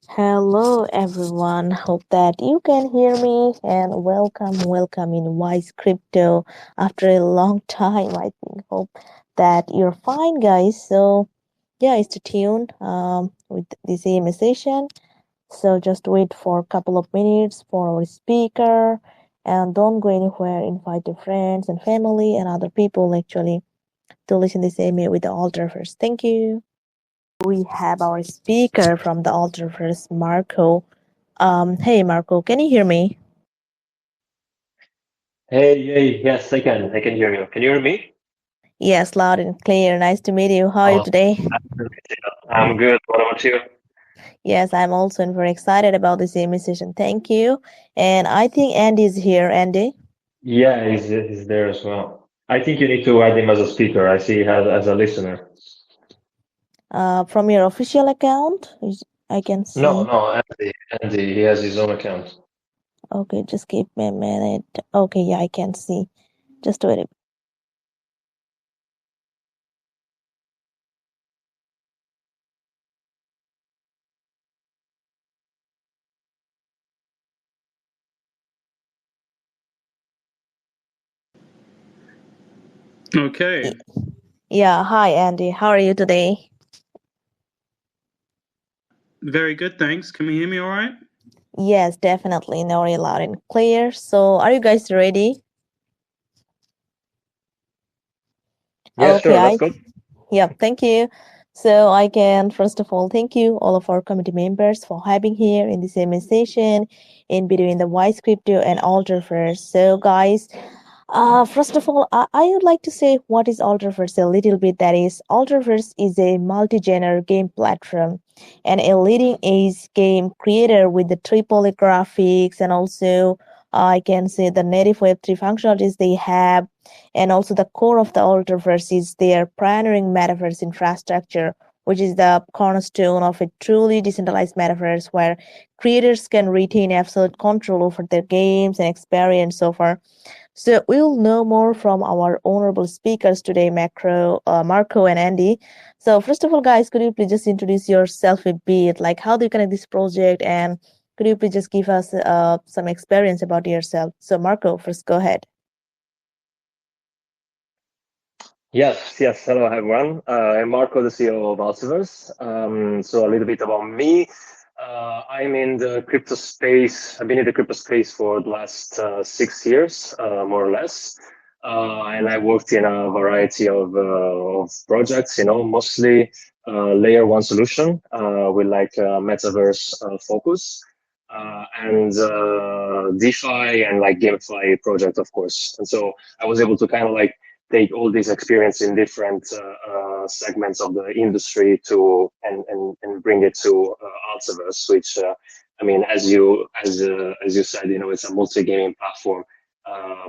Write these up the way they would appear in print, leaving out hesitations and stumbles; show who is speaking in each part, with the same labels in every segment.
Speaker 1: Hello everyone, hope that you can hear me and welcome in Wise Crypto after a long time. I think hope that you're fine, guys. So yeah, stay tuned with this AMA session. So just wait for a couple of minutes for our speaker and don't go anywhere. Invite your friends and family and other people actually to listen this AMA with the AlterVerse. Thank you. We have our speaker from the AlterVerse, Marco. Hey Marco, can you hear me?
Speaker 2: Hey, yes, I can hear you. Can you hear me?
Speaker 1: Yes, loud and clear. Nice to meet you. How are you
Speaker 2: Awesome.
Speaker 1: today?
Speaker 2: I'm good. What about you?
Speaker 1: Yes, I'm also very excited about this AMA session. Thank you. And I think Andy is here. Andy,
Speaker 2: Yeah, he's there as well. I think you need to add him as a speaker. I see he has as a listener.
Speaker 1: from your official account, I can
Speaker 2: No,
Speaker 1: see.
Speaker 2: no, Andy, he has his own account.
Speaker 1: Okay, just give me a minute. Okay, yeah, I can see. Just wait.
Speaker 3: Okay,
Speaker 1: Yeah, hi Andy. How are you today?
Speaker 3: very good, thanks. Can you hear me all right?
Speaker 1: Yes, definitely. Now very loud and clear. So, are you guys ready?
Speaker 2: Yeah,
Speaker 1: Okay,
Speaker 2: sure, let's go.
Speaker 1: Yep, thank you. So I can first of all thank you all of our committee members for having here in this same session in between the Wise Crypto and AlterVerse. So guys, first of all, I would like to say what is AlterVerse a little bit. That is, AlterVerse is a multi-genre game platform and a leading-edge game creator with the triple graphics and also I can say the native Web3 functionalities they have, and also the core of the AlterVerse is their pioneering metaverse infrastructure, which is the cornerstone of a truly decentralized metaverse where creators can retain absolute control over their games and experience so far. So we'll know more from our honorable speakers today, Marco and Andy. So first of all, guys, could you please just introduce yourself a bit? Like, how do you connect this project, and could you please just give us some experience about yourself? So Marco, first go ahead.
Speaker 2: Yes. Hello, everyone. I'm Marco, the CEO of AlterVerse. So a little bit about me. I'm in the crypto space. I've been in the crypto space for the last 6 years, more or less. And I worked in a variety of projects, mostly layer one solution with like metaverse focus. And DeFi and like GameFi project, of course. And so I was able to kind of like take all this experience in different segments of the industry to and bring it to AlterVerse, which I mean, as you said, it's a multi-gaming platform,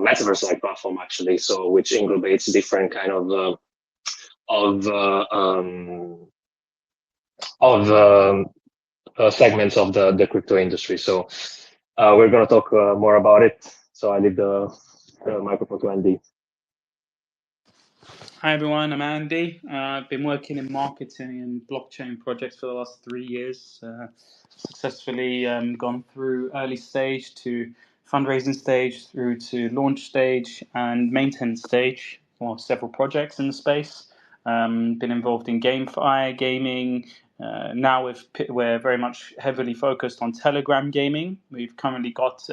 Speaker 2: metaverse-like platform actually, so which englobates different kind of uh, um, of segments of the crypto industry. So we're going to talk more about it. So I leave the microphone to Andy.
Speaker 3: Hi everyone, I'm Andy. I've been working in marketing and blockchain projects for the last 3 years. Successfully gone through early stage to fundraising stage, through to launch stage and maintenance stage for several projects in the space. Been involved in GameFi, gaming. Now we're very much heavily focused on Telegram gaming. We've currently got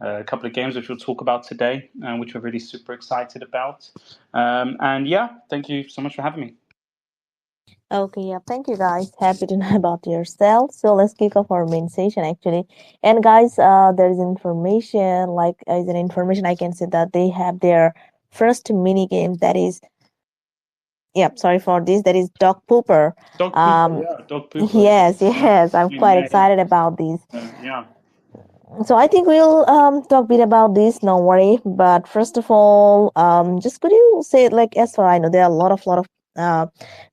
Speaker 3: a couple of games which we'll talk about today, which we're really super excited about. And yeah, thank you so much for having me.
Speaker 1: Okay, yeah, thank you guys. Happy to know about yourself. So let's kick off our main session actually. And guys, there is information, like as an information I can say that they have their first mini game that is, yeah, sorry for this, that is Dog Pooper.
Speaker 3: Dog Pooper,
Speaker 1: Um,
Speaker 3: yeah, Dog Pooper.
Speaker 1: yes, I'm quite
Speaker 3: Yeah,
Speaker 1: excited about this.
Speaker 3: yeah.
Speaker 1: So I think we'll talk a bit about this, no worry. But first of all, just could you say, like, as far I know, there are a lot of uh,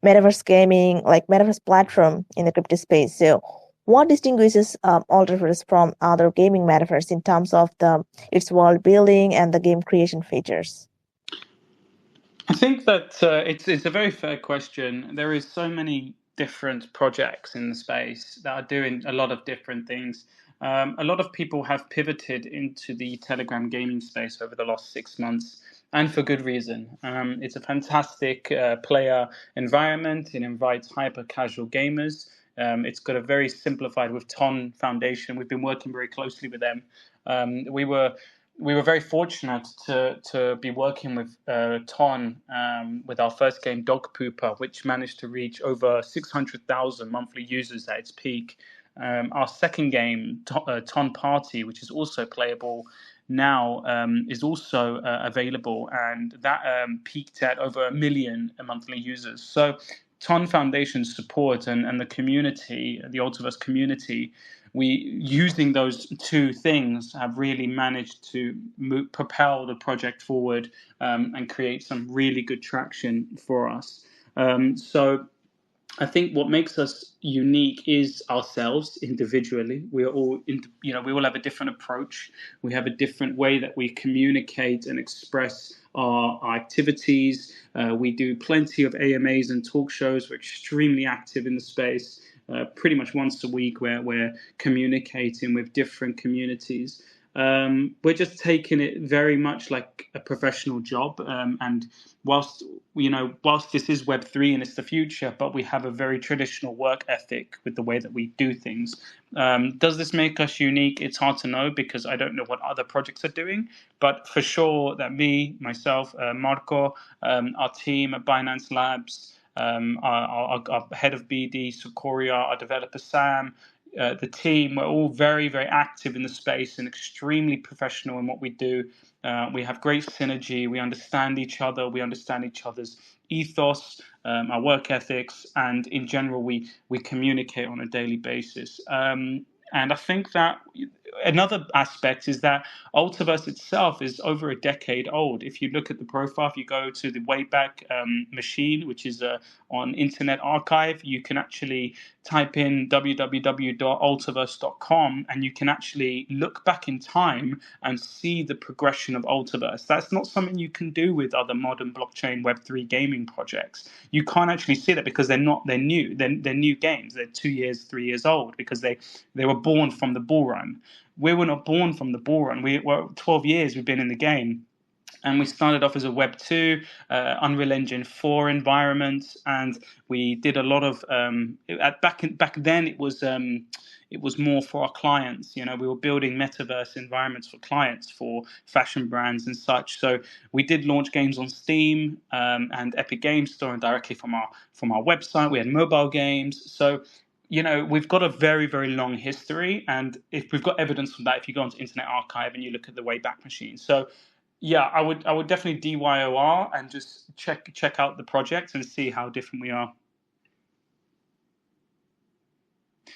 Speaker 1: metaverse gaming, like metaverse platform in the crypto space. So what distinguishes Alterverse from other gaming metaverse in terms of the its world building and the game creation features?
Speaker 3: I think that it's a very fair question. There is so many different projects in the space that are doing a lot of different things. A lot of people have pivoted into the Telegram gaming space over the last 6 months, and for good reason. It's a fantastic player environment. It invites hyper casual gamers. It's got a very simplified with Ton Foundation. We've been working very closely with them. We were very fortunate to be working with Ton with our first game, Dog Pooper, which managed to reach over 600,000 monthly users at its peak. Our second game, Ton Party, which is also playable now, is also available, and that peaked at over 1 million monthly users. So Ton Foundation support and the community, the AlterVerse community, we using those two things have really managed to propel the project forward and create some really good traction for us. So I think what makes us unique is ourselves individually. We are all, we all have a different approach. We have a different way that we communicate and express our activities. We do plenty of AMAs and talk shows. We're extremely active in the space. Pretty much once a week, where we're communicating with different communities. We're just taking it very much like a professional job, and whilst this is Web3 and it's the future, but we have a very traditional work ethic with the way that we do things. Does this make us unique? It's hard to know because I don't know what other projects are doing, but for sure that myself, Marco, our team at Binance Labs, our head of BD, Sukoria, our developer Sam, the team, we're all very, very active in the space and extremely professional in what we do. We have great synergy. We understand each other. We understand each other's ethos, our work ethics, and in general, we communicate on a daily basis. And I think that another aspect is that AlterVerse itself is over a decade old. If you look at the profile, if you go to the Wayback Machine, which is on Internet Archive, you can actually type in www.alterverse.com and you can actually look back in time and see the progression of AlterVerse. That's not something you can do with other modern blockchain Web3 gaming projects. You can't actually see that because they're new. They're new games. They're 2 years, 3 years old because they were born from the bull run. We were not born from the bull run. We were 12 years we've been in the game. And we started off as a Web 2, Unreal Engine 4 environment, and we did a lot of back then. It was more for our clients. We were building metaverse environments for clients, for fashion brands and such. So we did launch games on Steam and Epic Games Store and directly from our website. We had mobile games. So we've got a very, very long history, and if we've got evidence from that, if you go onto Internet Archive and you look at the Wayback Machine. So yeah, I would definitely DYOR and just check out the project and see how different we are.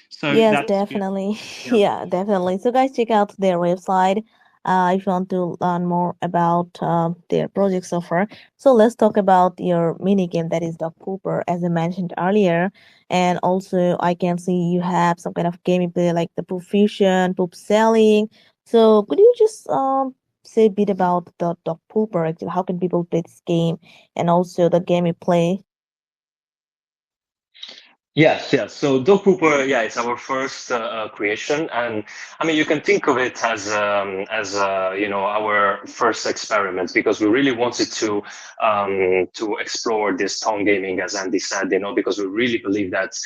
Speaker 3: So
Speaker 1: yes, definitely. Yeah, definitely. So guys, check out their website if you want to learn more about their project so far. So let's talk about your mini game, that is Dog Pooper, as I mentioned earlier. And also I can see you have some kind of gameplay like the poop fusion, poop selling. So could you just say a bit about the Dog Pooper? Actually, how can people play this game and also the gameplay?
Speaker 2: Yes, yes. So Dog Pooper, yeah, it's our first creation, and I mean you can think of it as our first experiment because we really wanted to explore this tongue gaming, as Andy said, because we really believe that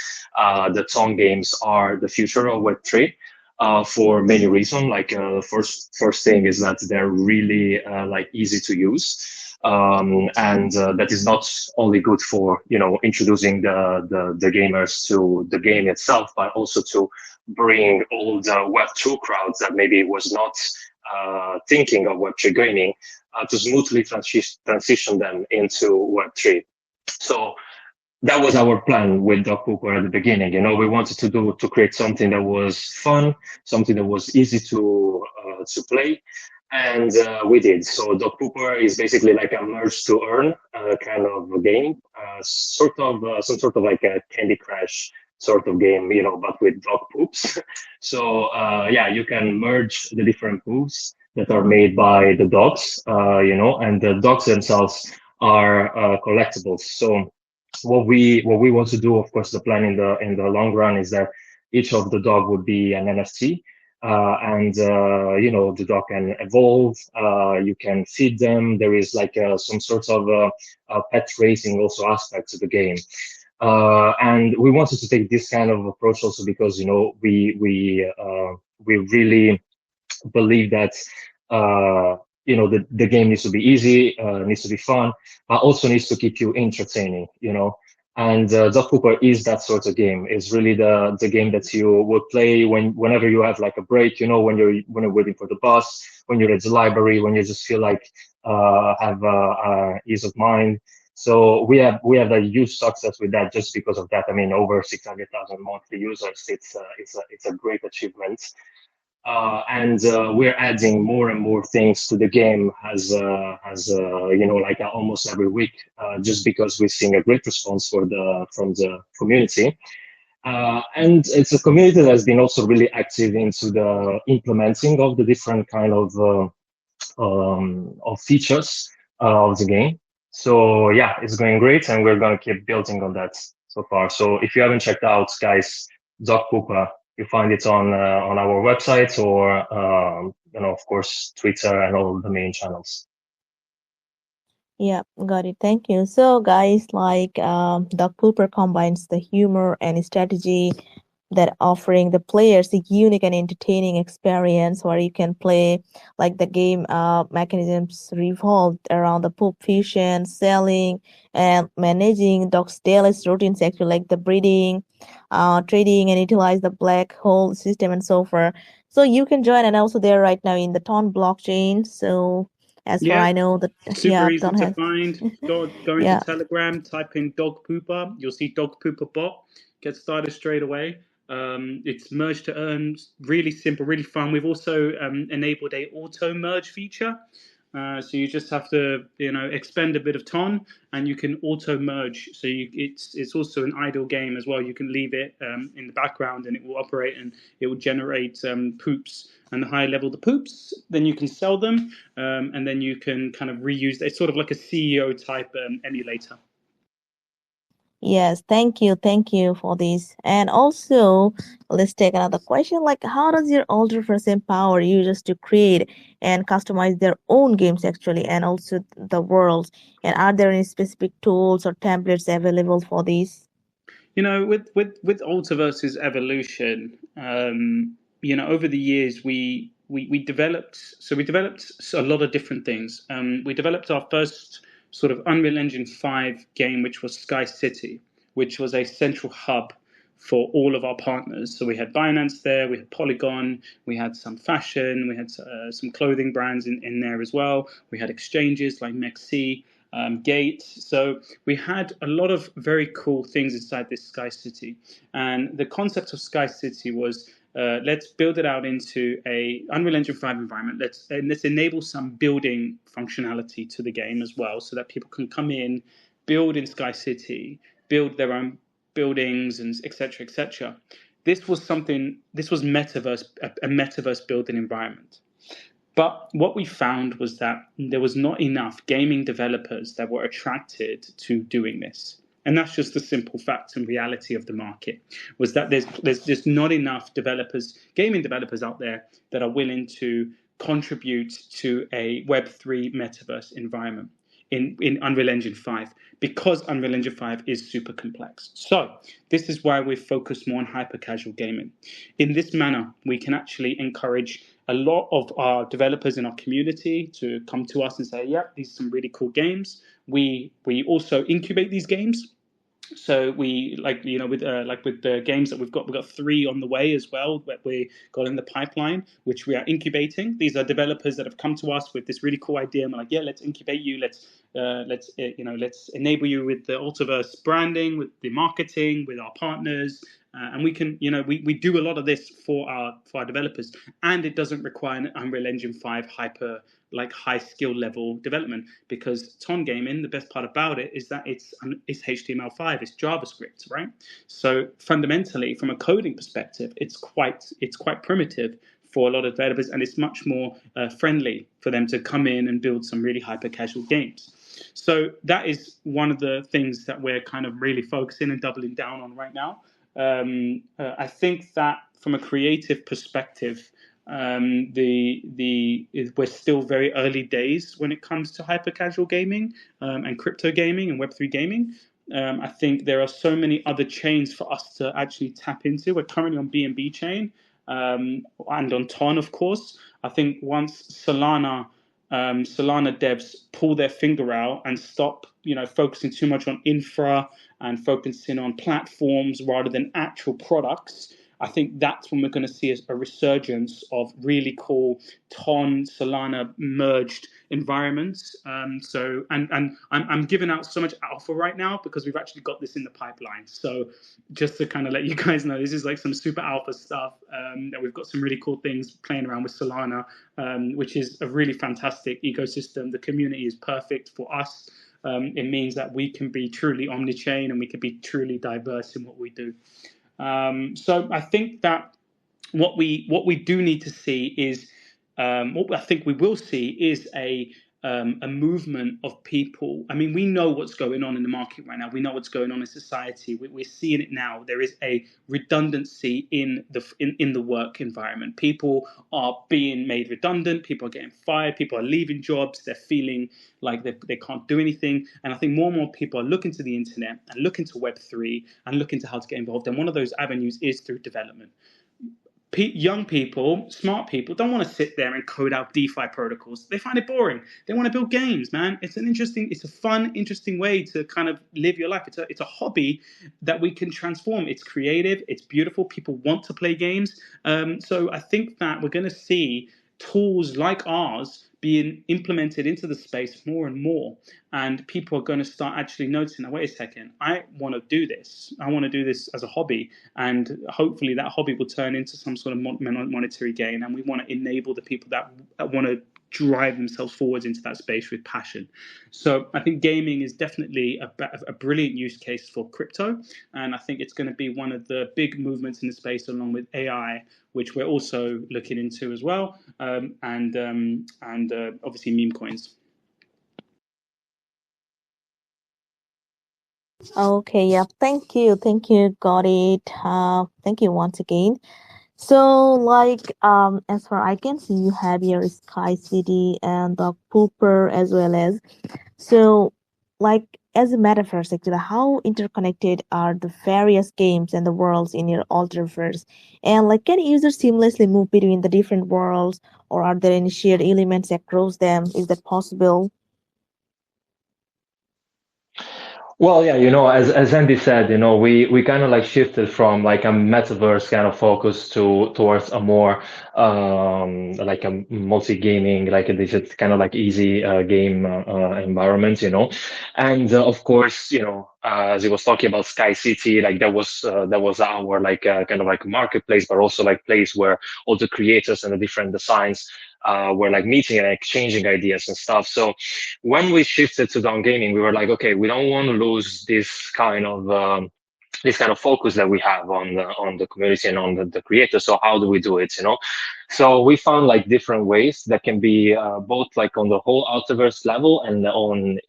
Speaker 2: the tongue games are the future of Web3. For many reasons, like first thing is that they're really easy to use. And that is not only good for introducing the gamers to the game itself, but also to bring all the Web2 crowds that maybe was not thinking of Web3 gaming to smoothly transition them into Web3. So that was our plan with Dog Pooper at the beginning. We wanted to create something that was fun, something that was easy to play. And we did. So Dog Pooper is basically like a merge to earn kind of game, some sort of like a Candy Crush sort of game, but with dog poops. So you can merge the different poops that are made by the dogs, and the dogs themselves are collectibles. So what we want to do, of course, the plan in the long run is that each of the dog would be an NFT, and the dog can evolve. You can feed them. There is like some sort of pet raising also aspect to the game. And we wanted to take this kind of approach also because we really believe that the game needs to be easy, needs to be fun, but also needs to keep you entertaining. And Dog Cooper is that sort of game. It's really the game that you would play whenever you have like a break. When you're waiting for the bus, when you're at the library, when you just feel like have ease of mind. So we have a huge success with that just because of that. I mean, over 600,000 monthly users. It's a great achievement. And we're adding more and more things to the game like almost every week, just because we're seeing a great response from the community. And it's a community that has been also really active into the implementing of the different kind of features of the game. So yeah, it's going great, and we're going to keep building on that so far. So if you haven't checked out, guys, Dog Poopa, you find it on our website or of course Twitter and all the main channels.
Speaker 1: Yeah, got it. Thank you. So, guys, like Dog Pooper combines the humor and strategy that offering the players a unique and entertaining experience where you can play like the game mechanisms revolved around the poop fusion, selling, and managing dogs' daily routines, actually like the breeding, trading, and utilize the black hole system and so forth. So you can join, and also there right now in the Ton blockchain. So as far
Speaker 3: Yeah,
Speaker 1: I know, that
Speaker 3: super
Speaker 1: yeah,
Speaker 3: easy
Speaker 1: Ton
Speaker 3: to
Speaker 1: has
Speaker 3: find. Go into
Speaker 1: yeah.
Speaker 3: Telegram, type in Dog Pooper. You'll see Dog Pooper bot. Get started straight away. It's merge to earn, really simple, really fun. We've also enabled a auto merge feature. So you just have to, expend a bit of ton, and you can auto merge. So it's also an idle game as well. You can leave it in the background, and it will operate, and it will generate poops. And the higher level the poops, then you can sell them, and then you can kind of reuse. It's sort of like a CEO type emulator.
Speaker 1: Yes, thank you for this. And also, let's take another question. Like, how does your AlterVerse empower users to create and customize their own games actually, and also the world? And are there any specific tools or templates available for this?
Speaker 3: With AlterVerse's evolution, over the years we developed. So we developed a lot of different things. We developed our first sort of Unreal Engine 5 game, which was Sky City, which was a central hub for all of our partners. So we had Binance there, we had Polygon, we had some fashion, we had some clothing brands in there as well. We had exchanges like Mexi, Gate. So we had a lot of very cool things inside this Sky City. And the concept of Sky City was let's build it out into a Unreal Engine 5 environment. Let's enable some building functionality to the game as well, so that people can come in, build in Sky City, build their own buildings, and etc. etc. This was something. This was metaverse, a metaverse building environment. But what we found was that there was not enough gaming developers that were attracted to doing this. And that's just the simple fact and reality of the market, was that there's just not enough developers, gaming developers out there that are willing to contribute to a Web3 metaverse environment in Unreal Engine 5, because Unreal Engine 5 is super complex. So this is why we've focused more on hyper casual gaming. In this manner, we can actually encourage a lot of our developers in our community to come to us and say, yeah, these are some really cool games. We also incubate these games. So we with the games that we've got 3 on the way as well that we got in the pipeline, which we are incubating. These are developers that have come to us with this really cool idea, and we're like, yeah, let's incubate you, let's enable you with the AlterVerse branding, with the marketing, with our partners, and we can, we do a lot of this for our developers, and it doesn't require an Unreal Engine 5 high skill level development, because Ton Gaming, the best part about it is that it's HTML5, it's JavaScript, right? So fundamentally, from a coding perspective, it's quite primitive for a lot of developers, and it's much more friendly for them to come in and build some really hyper casual games. So that is one of the things that we're kind of really focusing and doubling down on right now. I think that from a creative perspective, we're still very early days when it comes to hyper casual gaming and crypto gaming and Web3 gaming. I think there are so many other chains for us to actually tap into. We're currently on BNB chain and on Ton, of course. I think once Solana devs pull their finger out and stop, focusing too much on infra and focusing on platforms rather than actual products, I think that's when we're going to see a resurgence of really cool Ton Solana merged environments. And I'm giving out so much alpha right now because we've actually got this in the pipeline. So just to kind of let you guys know, this is like some super alpha stuff. That we've got some really cool things playing around with Solana, which is a really fantastic ecosystem. The community is perfect for us. It means that we can be truly omni-chain and we can be truly diverse in what we do. So I think that what we do need to see is what I think we will see is a movement of people. I mean, we know what's going on in the market right now. We know what's going on in society. We're seeing it now. There is a redundancy in the work environment. People are being made redundant. People are getting fired. People are leaving jobs. They're feeling like they can't do anything. And I think more and more people are looking to the internet and looking to Web3 and looking to how to get involved. And one of those avenues is through development. Young people, smart people, don't want to sit there and code out DeFi protocols. They find it boring. They want to build games, man. It's a fun, interesting way to kind of live your life. It's a hobby that we can transform. It's creative. It's beautiful. People want to play games. So I think that we're going to see tools like ours being implemented into the space more and more, and people are going to start actually noticing, now, wait a second, I want to do this. I want to do this as a hobby, and hopefully that hobby will turn into some sort of monetary gain, and we want to enable the people that want to drive themselves forwards into that space with passion. So I think gaming is definitely a brilliant use case for crypto, and I think it's going to be one of the big movements in the space, along with AI, which we're also looking into as well, and obviously meme coins.
Speaker 1: Okay, yeah, thank you, got it. Thank you once again. So, as far I can see, you have your Sky City and the Pooper as well as. So, as a metaverse, actually, how interconnected are the various games and the worlds in your AlterVerse? And can users seamlessly move between the different worlds, or are there any shared elements across them? Is that possible?
Speaker 4: Well, yeah, as Andy said, we kind of shifted from a metaverse kind of focus towards a more like a multi-gaming, this is kind of easy game environment. And of course, as he was talking about Sky City, that was our kind of marketplace, but also place where all the creators and the different designs were meeting and exchanging ideas and stuff. So when we shifted to down gaming, we were like, okay, we don't want to lose this kind of focus that we have on the community and on the creators. So how do we do it? So we found different ways that can be both on the whole AlterVerse level and on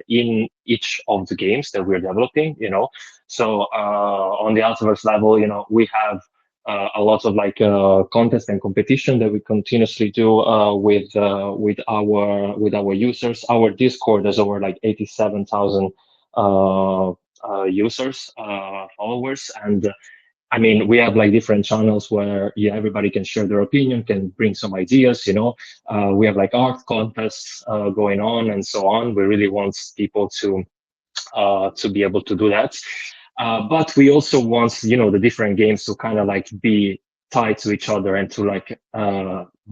Speaker 4: in each of the games that we're developing. So on the AlterVerse level, we have a lot of contest and competition that we continuously do with our users. Our Discord has over 87,000 users, followers, and I mean, we have different channels where everybody can share their opinion, can bring some ideas. We have art contests going on and so on. We really want people to be able to do that. But we also want, the different games to kind of be tied to each other and to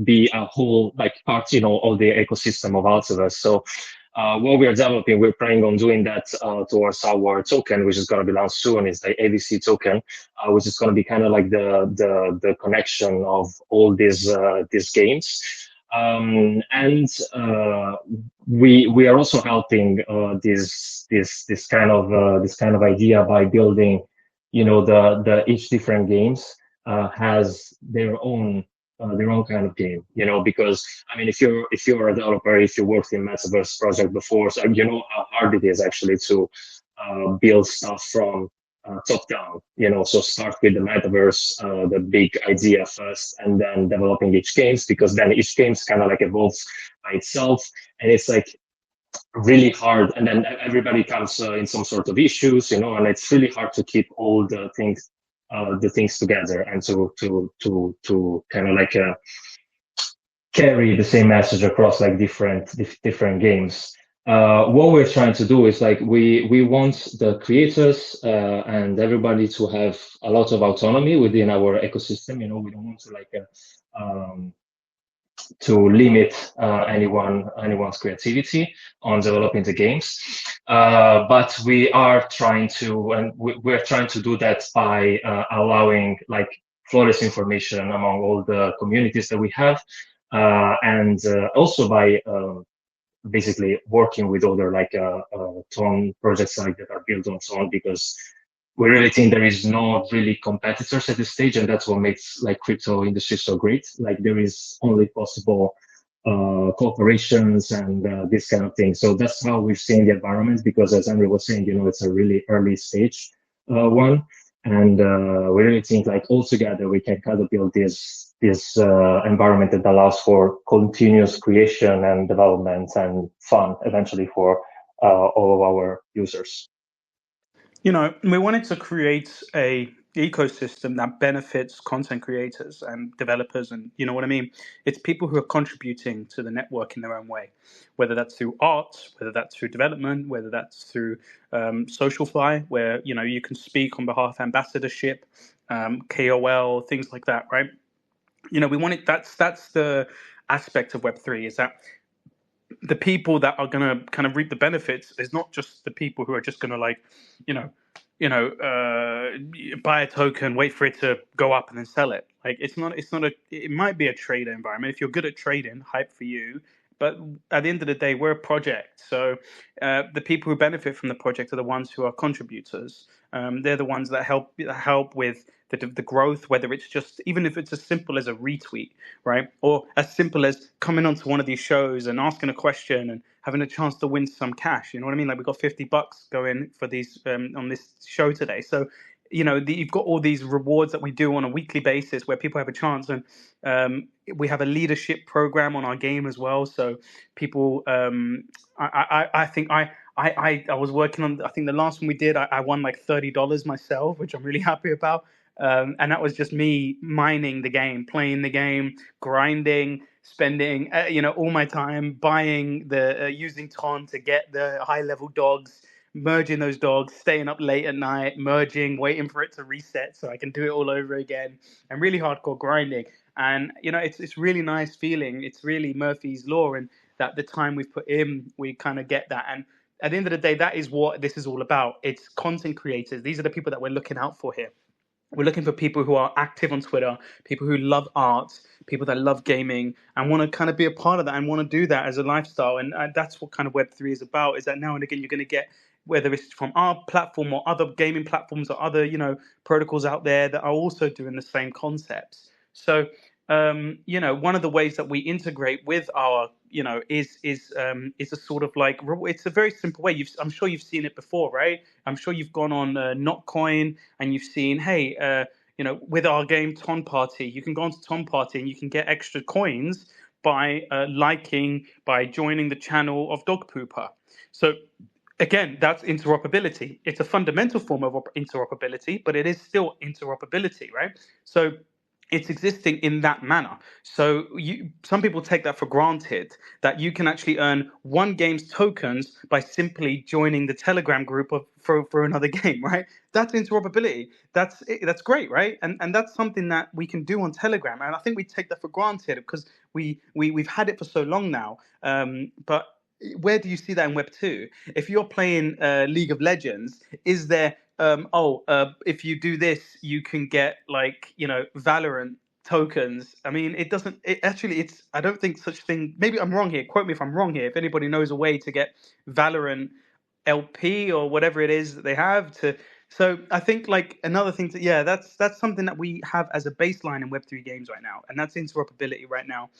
Speaker 4: be a whole part, of the ecosystem of AlterVerse. So what we are developing, we're planning on doing that towards our token, which is going to be launched soon. Is the AVC token, which is going to be kind of the connection of all these games. And we are also helping this kind of idea by building, the each different games has their own their own kind of game, because I mean, if you're a developer, if you worked in metaverse project before, so you know how hard it is actually to build stuff from top down, so start with the metaverse, the big idea first, and then developing each games, because then each game's kind of like evolves by itself, and it's like really hard, and then everybody comes in some sort of issues, and it's really hard to keep all the things together, and to kind of like carry the same message across like different games. What we're trying to do is like we want the creators and everybody to have a lot of autonomy within our ecosystem. We don't want to like to limit anyone's creativity on developing the games, but we are trying to, and we're trying to do that by allowing like flawless information among all the communities that we have, and also by basically working with other like Tron projects like that are built on Tron, because we really think there is no really competitors at this stage, and that's what makes like crypto industry so great. Like there is only possible cooperations and this kind of thing. So that's how we've seen the environment, because as Andrew was saying, it's a really early stage one, and we really think like all together we can kind of build this environment that allows for continuous creation and development and fun eventually for all of our users.
Speaker 3: We wanted to create a ecosystem that benefits content creators and developers, and you know what I mean. It's people who are contributing to the network in their own way, whether that's through art, whether that's through development, whether that's through social fly, where you can speak on behalf of ambassadorship, KOL, things like that, right? We wanted that's the aspect of Web3, is that the people that are going to kind of reap the benefits is not just the people who are just going to like, you know, buy a token, wait for it to go up, and then sell it. Like it might be a trader environment. If you're good at trading, hype for you. But at the end of the day, we're a project. So the people who benefit from the project are the ones who are contributors. They're the ones that help with the growth, whether it's just, even if it's as simple as a retweet, right? Or as simple as coming onto one of these shows and asking a question and having a chance to win some cash. You know what I mean? Like we got $50 going for these on this show today. So, you've got all these rewards that we do on a weekly basis where people have a chance, and we have a leadership program on our game as well. So people, I think I was working on, I think the last one we did, I won like $30 myself, which I'm really happy about. And that was just me mining the game, playing the game, grinding, spending, all my time buying using Ton to get the high level dogs, merging those dogs, staying up late at night, merging, waiting for it to reset so I can do it all over again, and really hardcore grinding. And it's really nice feeling. It's really Murphy's law, and that the time we've put in, we kind of get that. And at the end of the day, that is what this is all about. It's content creators. These are the people that we're looking out for here. We're looking for people who are active on Twitter, people who love art, people that love gaming, and want to kind of be a part of that and want to do that as a lifestyle. And that's what kind of Web3 is about, is that now and again you're going to get, whether it's from our platform or other gaming platforms or other, protocols out there that are also doing the same concepts. So, one of the ways that we integrate with our, is a sort of like, it's a very simple way. I'm sure you've seen it before, right? I'm sure you've gone on Notcoin and you've seen, hey, with our game Ton Party, you can go onto Ton Party and you can get extra coins by by joining the channel of Dog Pooper. So again, that's interoperability. It's a fundamental form of interoperability, but it is still interoperability, right? So it's existing in that manner. So some people take that for granted, that you can actually earn one game's tokens by simply joining the Telegram group for another game, right? That's interoperability. That's great, right? And that's something that we can do on Telegram. And I think we take that for granted because we've had it for so long now. But where do you see that in Web 2? If you're playing League of Legends, is there if you do this, you can get like, Valorant tokens? I mean, I don't think such thing, maybe I'm wrong here, quote me if I'm wrong here, if anybody knows a way to get Valorant LP or whatever it is that they have So I think like another thing to that's something that we have as a baseline in Web3 games right now, and that's interoperability right now.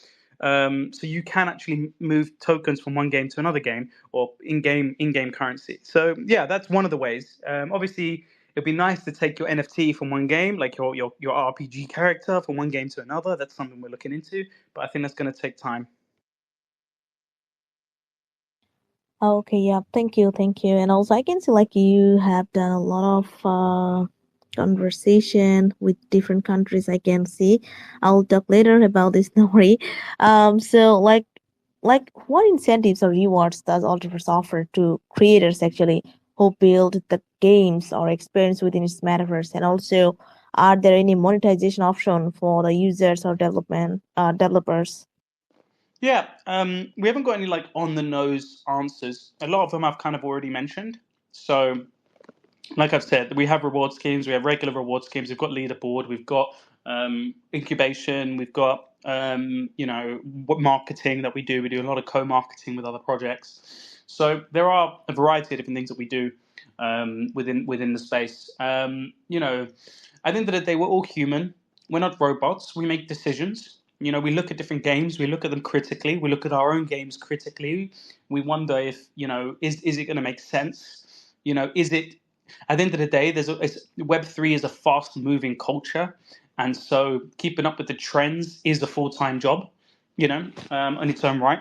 Speaker 3: So you can actually move tokens from one game to another game or in-game currency. So yeah, that's one of the ways. Obviously, it'd be nice to take your NFT from one game, like your RPG character, from one game to another. That's something we're looking into, but I think that's going to take time.
Speaker 1: Okay, yeah, thank you. And also, I can see like you have done a lot of conversation with different countries. I can see. I'll talk later about this story. So like what incentives or rewards does AlterVerse offer to creators actually who build the games or experience within its metaverse? And also, are there any monetization option for the users or developers?
Speaker 3: Yeah, we haven't got any like on the nose answers. A lot of them I've kind of already mentioned. So like I've said, we have reward schemes, we have regular reward schemes, we've got leaderboard, we've got incubation, we've got marketing that we do. We do a lot of co-marketing with other projects. So there are a variety of different things that we do within the space. At the end of the day, we're all human. We're not robots. We make decisions. We look at different games. We look at them critically. We look at our own games critically. We wonder if is it going to make sense? Is it at the end of the day, Web3 is a fast moving culture, and so keeping up with the trends is a full time job, in its own right.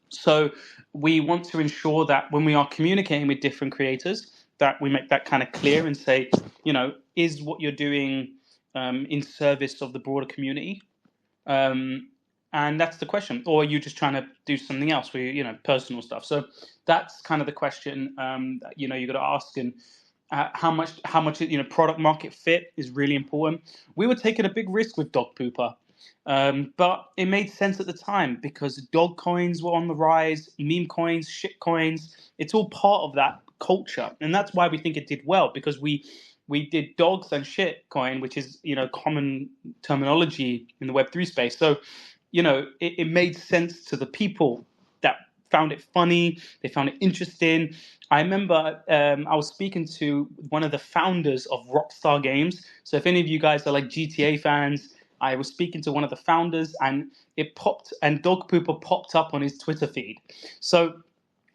Speaker 3: So we want to ensure that when we are communicating with different creators, that we make that kind of clear and say, is what you're doing in service of the broader community? And that's the question. Or are you just trying to do something else for personal stuff? So that's kind of the question you got to ask. And how much product market fit is really important. We were taking a big risk with Dog Pooper. But it made sense at the time because dog coins were on the rise, meme coins, shit coins. It's all part of that culture, and that's why we think it did well, because we did dogs and shit coin, which is common terminology in the Web3 space. So it made sense to the people that found it funny, they found it interesting. I remember I was speaking to one of the founders of Rockstar Games. So if any of you guys are like GTA fans, I was speaking to one of the founders, and Dog Pooper popped up on his Twitter feed. So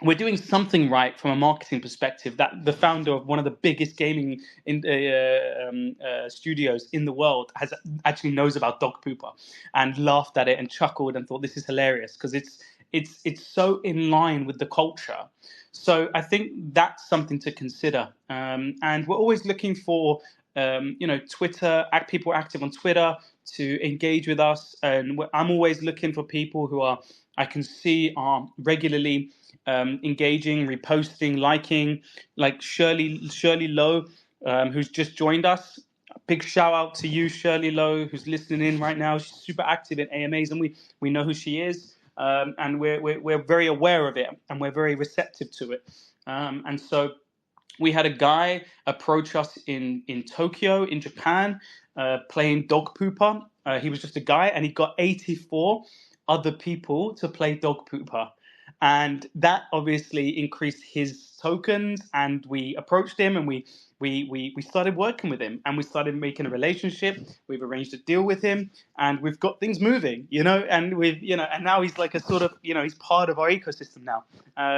Speaker 3: we're doing something right from a marketing perspective, that the founder of one of the biggest gaming studios in the world actually knows about Dog Pooper and laughed at it and chuckled and thought this is hilarious because it's so in line with the culture. So I think that's something to consider. And we're always looking for Twitter, people active on Twitter to engage with us. And I'm always looking for people who I can see are regularly engaging, reposting, liking, like Shirley Lowe, who's just joined us. Big shout out to you, Shirley Lowe, who's listening in right now. She's super active in AMAs, and we know who she is, and we're very aware of it, and we're very receptive to it. And so we had a guy approach us in Tokyo, in Japan, playing Dog Pooper. He was just a guy, and he got 84 other people to play Dog Pooper. And that obviously increased his tokens. And we approached him, and we started working with him, and we started making a relationship. We've arranged a deal with him, and we've got things moving, and and now he's like a sort of, he's part of our ecosystem now.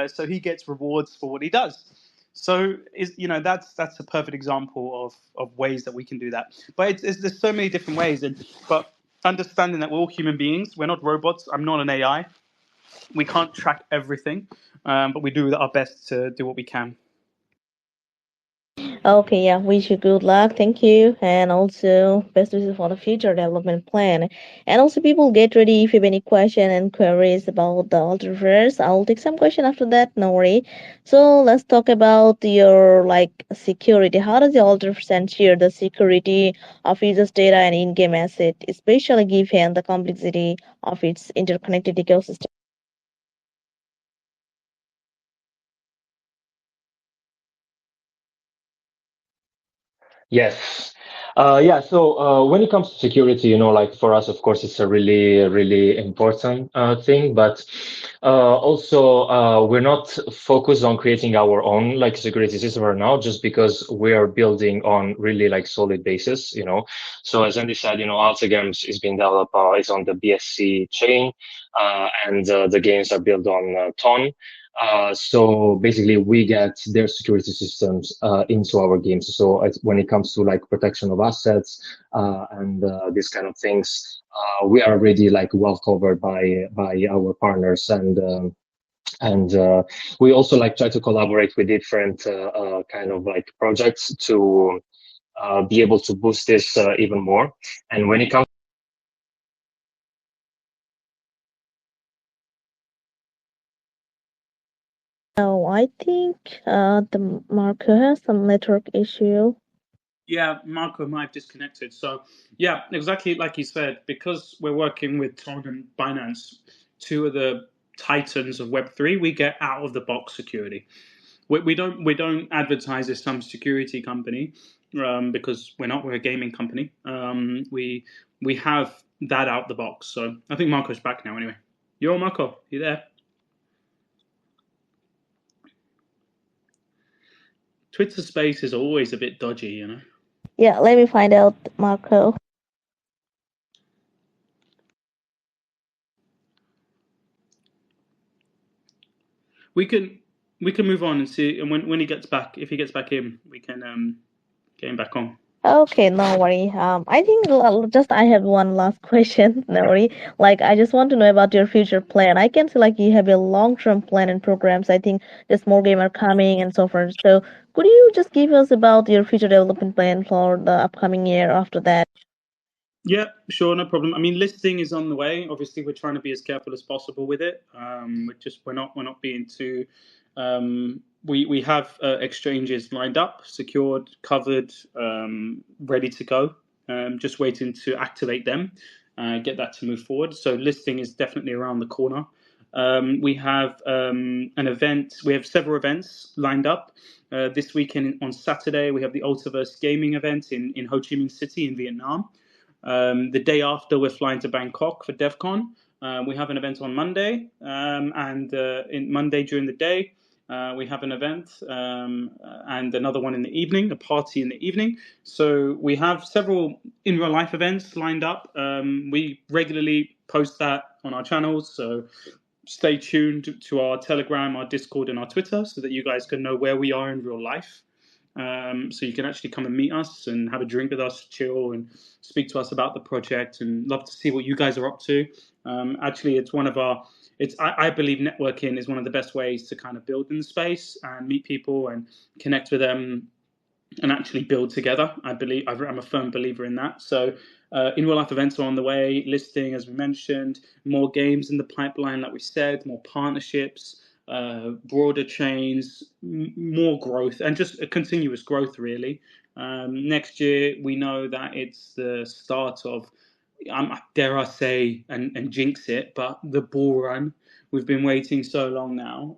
Speaker 3: So he gets rewards for what he does. So that's a perfect example of ways that we can do that. But there's so many different ways, but understanding that we're all human beings, we're not robots. I'm not an AI. We can't track everything, but we do our best to do what we can.
Speaker 1: Okay, yeah, wish you good luck. Thank you. And also best wishes for the future development plan. And also people get ready if you have any question and queries about the AlterVerse. I'll take some question after that, no worry. So let's talk about your like security. How does the AlterVerse ensure the security of users' data and in-game asset, especially given the complexity of its interconnected ecosystem?
Speaker 4: Yes. Yeah, so when it comes to security, like for us, of course, it's a really, really important thing. But also, we're not focused on creating our own like security system right now, just because we are building on really like solid basis. So as Andy said, AlterGames is being developed, is on the BSC chain, and the games are built on Ton. So basically, we get their security systems into our games. So when it comes to like protection of assets and these kind of things, we are already like well covered by our partners, and we also like try to collaborate with different kind of like projects to be able to boost this even more. And when it comes
Speaker 1: Oh, I think the Marco has some network issue.
Speaker 3: Yeah, Marco might have disconnected. So, yeah, exactly like you said, because we're working with Ton and Binance, two of the titans of Web3, we get out of the box security. We don't advertise as some security company because we're not. We're a gaming company. We have that out the box. So I think Marco's back now. Anyway, yo, Marco, you there? Twitter Space is always a bit dodgy.
Speaker 1: Yeah, let me find out, Marco.
Speaker 3: We can move on and see. And when he gets back, if he gets back in, we can get him back on.
Speaker 1: Okay, no worry. I think just I have one last question. No worry. Like, I just want to know about your future plan. I can see like you have a long-term plan and programs. I think there's more game are coming and so forth. So, could you just give us about your future development plan for the upcoming year after that?
Speaker 3: Yeah, sure, no problem. I mean, listing is on the way. Obviously, we're trying to be as careful as possible with it. We're not being too. We have exchanges lined up, secured, covered, ready to go. Just waiting to activate them, get that to move forward. So listing is definitely around the corner. We have an event. We have several events lined up. This weekend on Saturday, we have the AlterVerse gaming event in Ho Chi Minh City in Vietnam. The day after, we're flying to Bangkok for DevCon. We have an event on Monday, and in Monday during the day, we have an event and another one in the evening, a party in the evening. So we have several in real life events lined up. We regularly post that on our channels. So stay tuned to our Telegram, our Discord, and our Twitter so that you guys can know where we are in real life. So you can actually come and meet us and have a drink with us, chill, and speak to us about the project. And love to see what you guys are up to. Actually, it's one of our. I believe networking is one of the best ways to kind of build in the space and meet people and connect with them and actually build together. I'm a firm believer in that. So in real life events are on the way, listing, as we mentioned, more games in the pipeline, like we said, more partnerships, broader chains, more growth, and just a continuous growth, really. Next year, we know that it's the start of, dare I say, and jinx it, but the bull run. We've been waiting so long now.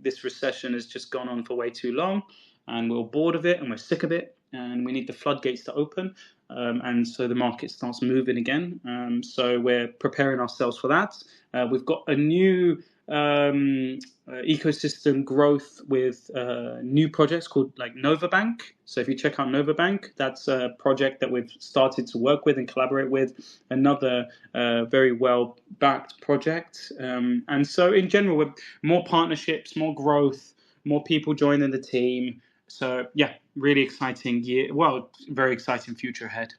Speaker 3: This recession has just gone on for way too long, and we're bored of it and we're sick of it, and we need the floodgates to open, and so the market starts moving again. So we're preparing ourselves for that. We've got a new ecosystem growth with new projects called like Novabank. So if you check out Novabank, that's a project that we've started to work with and collaborate with. Another very well backed project. And so in general, with more partnerships, more growth, more people joining the team. So yeah, really exciting year. Well, very exciting future ahead.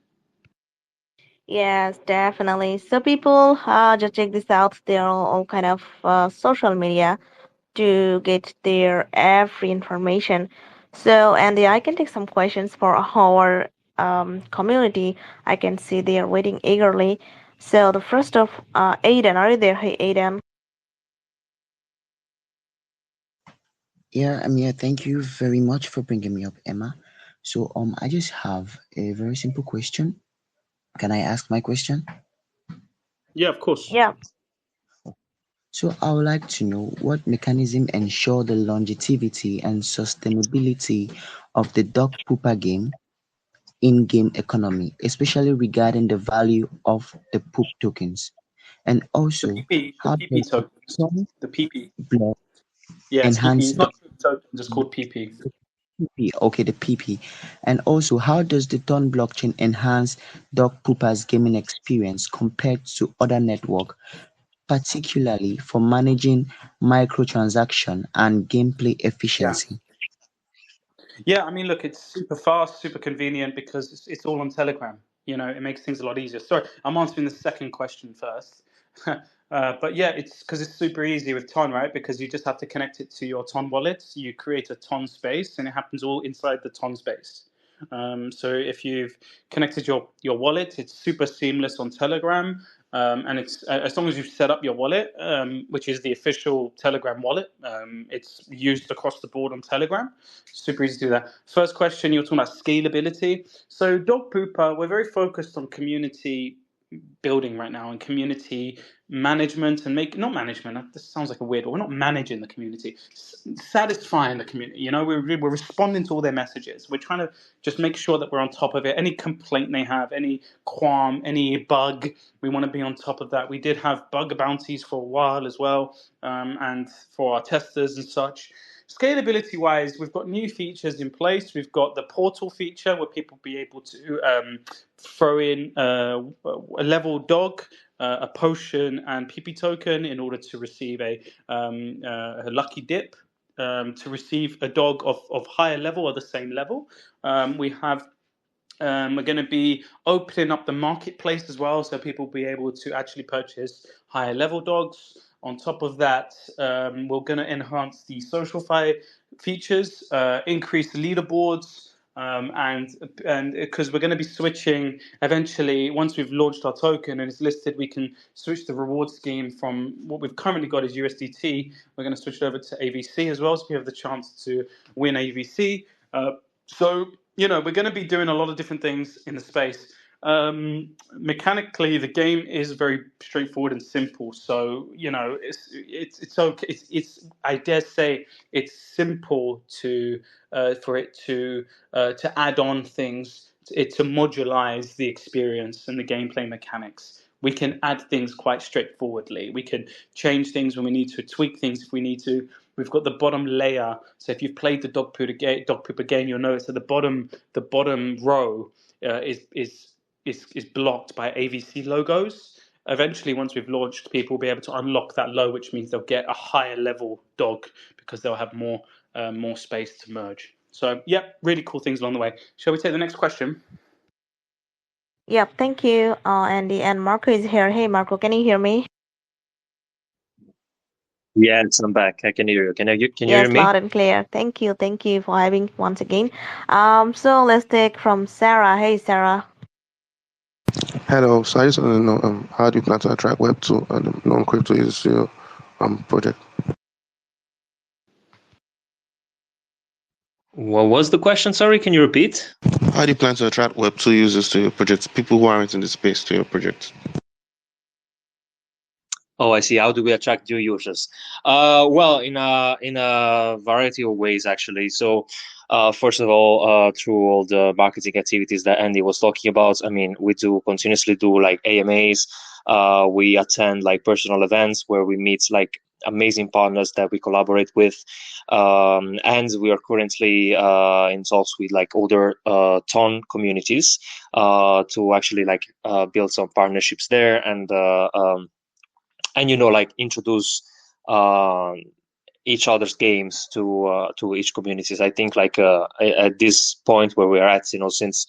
Speaker 1: Yes, definitely. So people just check this out. There are all kind of social media to get their every information. So, Andy, I can take some questions for our community. I can see they are waiting eagerly. So, the first of Aiden, are you there? Hey, Aiden.
Speaker 5: Yeah, I'm here. Thank you very much for bringing me up, Emma. So, I just have a very simple question. Can I ask my question?
Speaker 3: Yeah, of course.
Speaker 1: Yeah.
Speaker 5: So, I would like to know what mechanism ensure the longevity and sustainability of the dog pooper game. in-game economy, especially regarding the value of the poop tokens? And
Speaker 3: The
Speaker 5: also,
Speaker 3: PP, the
Speaker 5: how
Speaker 3: PP
Speaker 5: does the
Speaker 3: tokens,
Speaker 5: Ton
Speaker 3: the PP.
Speaker 5: block
Speaker 3: Yeah, it's PP.
Speaker 5: enhance
Speaker 3: It's
Speaker 5: the
Speaker 3: not tokens. It's called PP.
Speaker 5: PP? Okay, the PP. And also, how does the Ton blockchain enhance dog poopers gaming experience compared to other network, particularly for managing microtransaction and gameplay
Speaker 3: Yeah.
Speaker 5: efficiency?
Speaker 3: Yeah, I mean, look, it's super fast, super convenient because it's all on Telegram. You know, it makes things a lot easier. Sorry, I'm answering the second question first. But yeah, it's because it's super easy with Ton, right? Because you just have to connect it to your Ton wallet. You create a Ton space, and it happens all inside the Ton space. So if you've connected your wallet, it's super seamless on Telegram. And it's as long as you've set up your wallet, which is the official Telegram wallet, it's used across the board on Telegram. Super easy to do that. First question, you're talking about scalability. So Dog Pooper, we're very focused on community building right now and community management and not management. This sounds like a weird word. We're not managing the community, satisfying the community. You know, we're responding to all their messages. We're trying to just make sure that we're on top of it. Any complaint they have, any qualm, any bug, we want to be on top of that. We did have bug bounties for a while as well, and for our testers and such. Scalability wise, we've got new features in place. We've got the portal feature where people be able to throw in a level dog, a potion, and PP token in order to receive a lucky dip. To receive a dog of higher level or the same level. We're going to be opening up the marketplace as well, so people will be able to actually purchase higher level dogs. On top of that, we're going to enhance the socialify features, increase the leaderboards, and because we're going to be switching eventually, once we've launched our token and it's listed, we can switch the reward scheme from what we've currently got is USDT. We're going to switch it over to AVC as well, so we have the chance to win AVC. So, you know, we're going to be doing a lot of different things in the space. Mechanically, the game is very straightforward and simple. So, you know, it's okay. It's I dare say it's simple to for it to add on things, to modularize the experience and the gameplay mechanics. We can add things quite straightforwardly. We can change things when we need to, tweak things if we need to. We've got the bottom layer. So if you've played the dog pooper game, you'll notice that the bottom row is blocked by AVC logos. Eventually, once we've launched, people will be able to unlock that low, which means they'll get a higher level dog because they'll have more space to merge. So, yeah, really cool things along the way. Shall we take the next question?
Speaker 1: Yep, thank you, Andy. And Marco is here. Hey, Marco, can you hear me?
Speaker 4: Yes, I'm back. I can hear you. Can you hear
Speaker 1: Yes,
Speaker 4: me?
Speaker 1: loud and clear. Thank you. Thank you for having once again. So let's take from Sarah. Hey, Sarah.
Speaker 6: Hello. So I just want to know how do you plan to attract Web2 and non-crypto users to your project?
Speaker 4: What was the question? Sorry, can you repeat?
Speaker 6: How do you plan to attract Web2 users to your project? People who aren't in the space to your project.
Speaker 4: Oh, I see. How do we attract new users? Well, in a variety of ways, actually. So, first of all, through all the marketing activities that Andy was talking about, I mean, we do continuously do like AMAs. We attend like personal events where we meet like amazing partners that we collaborate with, and we are currently in talks with like other ton communities to actually like build some partnerships there and you know like introduce each other's games to each communities. I think like at this point where we're at, you know, since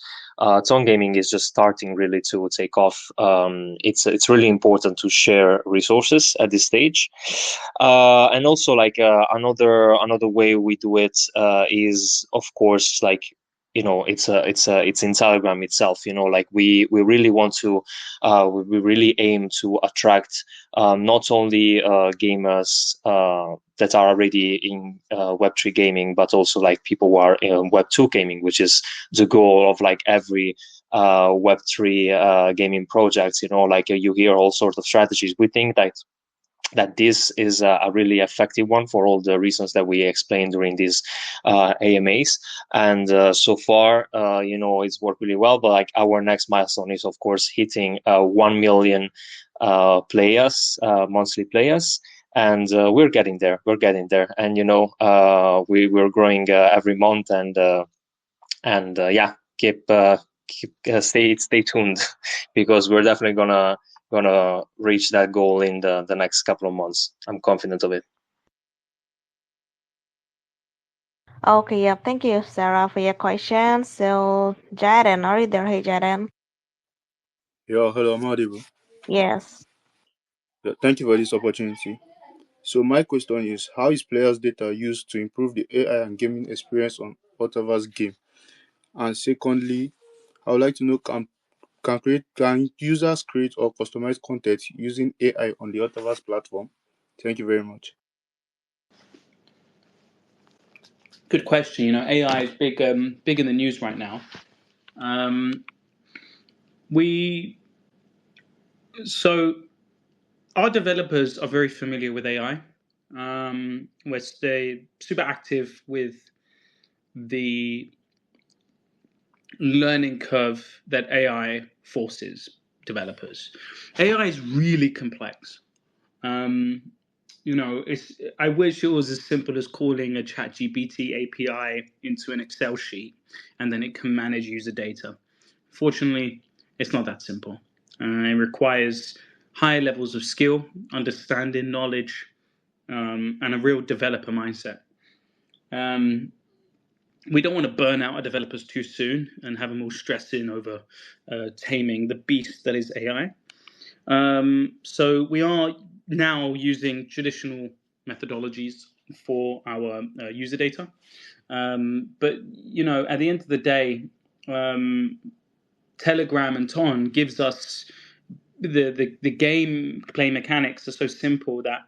Speaker 4: tone gaming is just starting really to take off, it's really important to share resources at this stage, and also like another way we do it is of course like, you know, it's in Telegram itself, you know, like we really want to we really aim to attract not only gamers that are already in Web3 gaming, but also like people who are in Web2 gaming, which is the goal of like every Web3 gaming projects. You know, like you hear all sorts of strategies. We think that that this is a really effective one for all the reasons that we explained during these AMAs. And so far, it's worked really well. But like our next milestone is, of course, hitting 1 million players, monthly players. And we're getting there. And we're growing every month. And yeah, stay tuned because we're definitely gonna reach that goal in the next couple of months. I'm confident of it.
Speaker 1: Okay, yeah, thank you, Sarah, for your question. So, Jaden, are you there? Hey, Jaden.
Speaker 7: Yeah, hello, I'm audible.
Speaker 1: Yes.
Speaker 7: Thank you for this opportunity. So my question is, how is players' data used to improve the AI and gaming experience on AlterVerse game? And secondly, I would like to know, can users create or customize content using AI on the AlterVerse platform? Thank you very much.
Speaker 3: Good question. AI is big in the news right now. So our developers are very familiar with AI. We're super active with the learning curve that AI forces developers. AI is really complex. I wish it was as simple as calling a ChatGPT API into an Excel sheet and then it can manage user data. Fortunately, it's not that simple. It requires high levels of skill, understanding, knowledge, and a real developer mindset. We don't want to burn out our developers too soon and have them all stressing over taming the beast that is AI. So we are now using traditional methodologies for our user data. But, at the end of the day, Telegram and Ton gives us the gameplay mechanics are so simple that,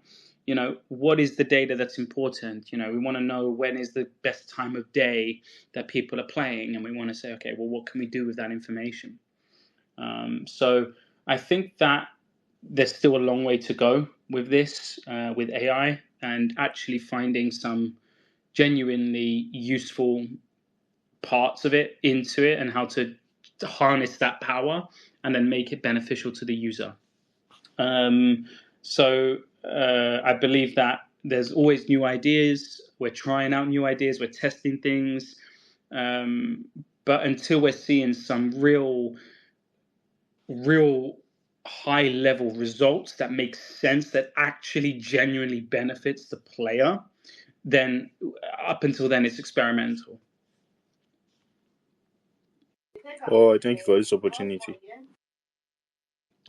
Speaker 3: what is the data that's important? We want to know when is the best time of day that people are playing, and we want to say, okay, well, what can we do with that information? So I think that there's still a long way to go with this, with AI, and actually finding some genuinely useful parts of it into it and how to harness that power and then make it beneficial to the user. I believe that there's always new ideas. We're trying out new ideas. We're testing things. But until we're seeing some real high level results that make sense, that actually genuinely benefits the player, then up until then it's experimental.
Speaker 7: Oh, thank you for this opportunity.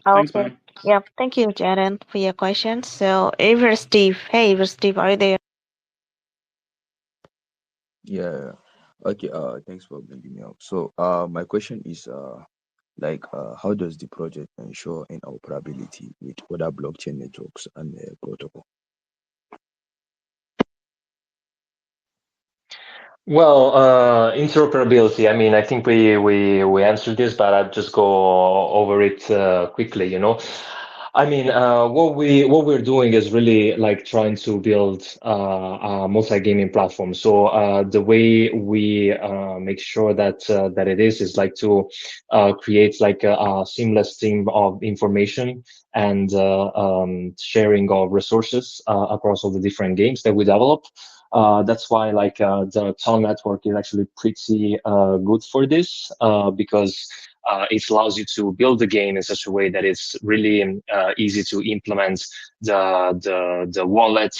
Speaker 3: Thanks,
Speaker 1: Okay.
Speaker 3: man.
Speaker 1: Yep. Thank you, Jaden, for your question. So, Ever Steve. Hey, Ever Steve, are you there?
Speaker 8: Yeah. Okay. Thanks for bringing me up. So, my question is, how does the project ensure interoperability with other blockchain networks and protocol?
Speaker 4: Well, interoperability. I mean, I think we answered this, but I'll just go over it quickly. I mean, what we're doing is really like trying to build a multi-gaming platform. So the way we make sure that it is like to create like a seamless stream of information and sharing of resources across all the different games that we develop. That's why like the Ton network is actually pretty good for this because it allows you to build the game in such a way that it's really easy to implement the wallet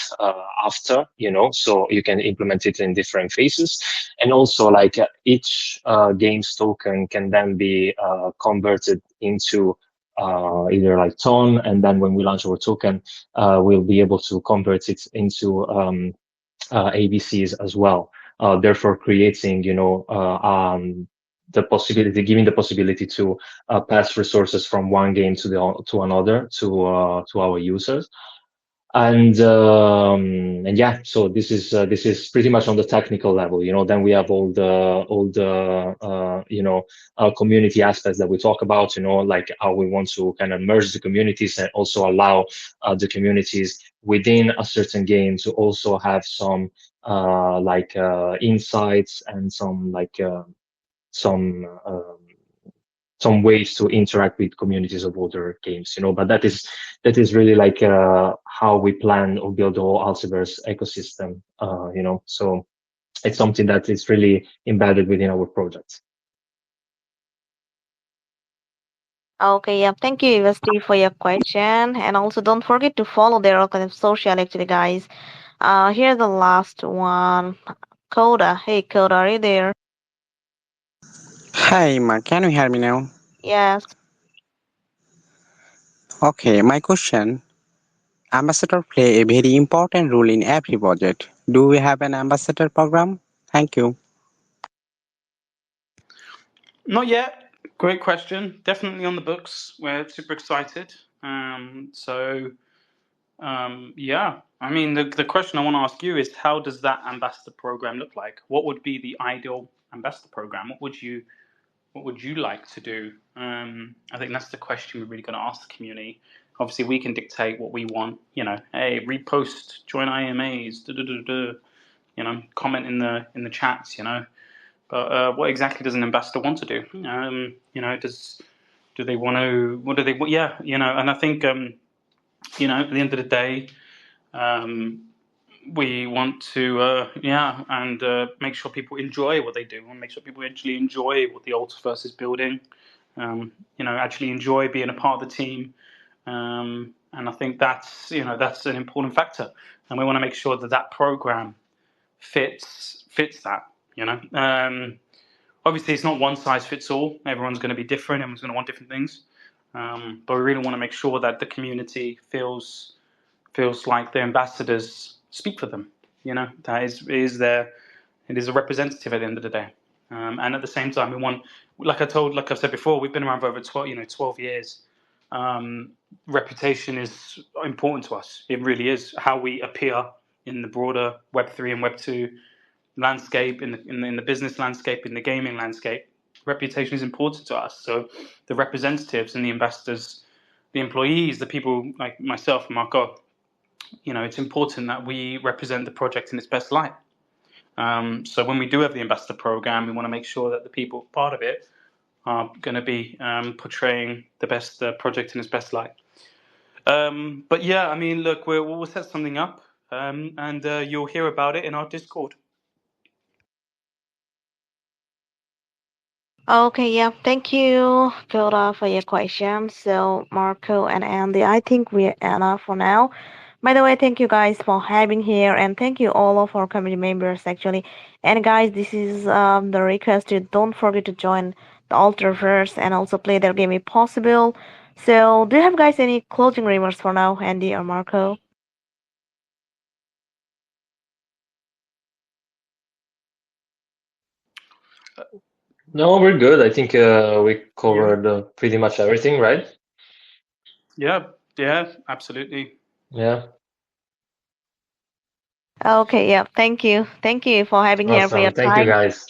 Speaker 4: after, so you can implement it in different phases. And also like each game's token can then be converted into either like Ton, and then when we launch our token, we'll be able to convert it into ABCs as well. Therefore, creating, giving the possibility to pass resources from one game to another to our users. And yeah, so this is pretty much on the technical level, you know. Then we have all the community aspects that we talk about, you know, like how we want to kind of merge the communities and also allow the communities within a certain game to also have some insights and some some ways to interact with communities of other games, you know. But that is really like how we plan or build the whole AlterVerse ecosystem, you know. So it's something that is really embedded within our project.
Speaker 1: Okay, yeah. Thank you, Steve, for your question. And also don't forget to follow their organized social actually, guys. Here's the last one. Coda. Hey Coda, are you there?
Speaker 9: Hi, Ma, can you hear me now?
Speaker 1: Yes.
Speaker 9: Okay, my question. Ambassador play a very important role in every project. Do we have an ambassador program? Thank you.
Speaker 3: Not yet. Great question. Definitely on the books. We're super excited. Yeah. I mean, the question I want to ask you is, how does that ambassador program look like? What would be the ideal ambassador program? What would you like to do? I think that's the question we're really going to ask the community. Obviously, we can dictate what we want. You know, hey, repost, join IMAs, you know, comment in the chats. You know, but what exactly does an ambassador want to do? You know, do they want to? What do they? Yeah, you know, and I think you know, at the end of the day, we want to make sure people enjoy what they do, and make sure people actually enjoy what the AlterVerse is building. You know, actually enjoy being a part of the team, and I think that's an important factor, and we want to make sure that that program fits that. You know, obviously it's not one size fits all. Everyone's going to be different. Everyone's going to want different things, but we really want to make sure that the community feels like the ambassadors speak for them. You know, that is it is a representative at the end of the day. And at the same time, we want, like I've said before, we've been around for over 12 years. Reputation is important to us. It really is how we appear in the broader Web3 and Web2 landscape, in the business landscape, in the gaming landscape. Reputation is important to us. So the representatives and the ambassadors, the employees, the people like myself, Marco, you know, it's important that we represent the project in its best light. So when we do have the ambassador program, we want to make sure that the people part of it are going to be portraying the best project in its best light. But yeah, I mean, look, we'll set something up, and you'll hear about it in our Discord.
Speaker 1: Okay, yeah. Thank you, Coda, for your question. So Marco and Andy, I think we're enough for now. By the way, thank you guys for having here, and thank you all of our community members actually. And guys, this is the request to don't forget to join the AlterVerse and also play their game if possible. So, do you have guys any closing remarks for now, Andy or Marco?
Speaker 4: No, we're good. I think we covered pretty much everything, right?
Speaker 3: Yeah, absolutely.
Speaker 4: Yeah.
Speaker 1: Okay, yeah. Thank you for having here for your
Speaker 4: Awesome. Thank you,
Speaker 1: time
Speaker 4: guys.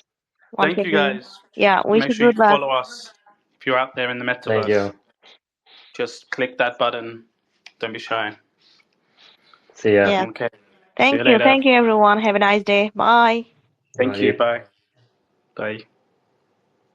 Speaker 1: once
Speaker 3: Thank you,
Speaker 1: again.
Speaker 3: guys.
Speaker 1: Yeah, wish
Speaker 3: Make
Speaker 1: you
Speaker 3: sure you
Speaker 1: good luck.
Speaker 3: follow us if you're out there in the
Speaker 4: Thank
Speaker 3: metaverse.
Speaker 4: you.
Speaker 3: Just click that button. Don't be shy.
Speaker 4: See ya.
Speaker 1: Yeah.
Speaker 3: Okay. See you
Speaker 1: Thank
Speaker 3: later.
Speaker 1: you everyone. Have a nice day. Bye.
Speaker 3: Thank you.
Speaker 4: Bye.
Speaker 3: Bye. Bye.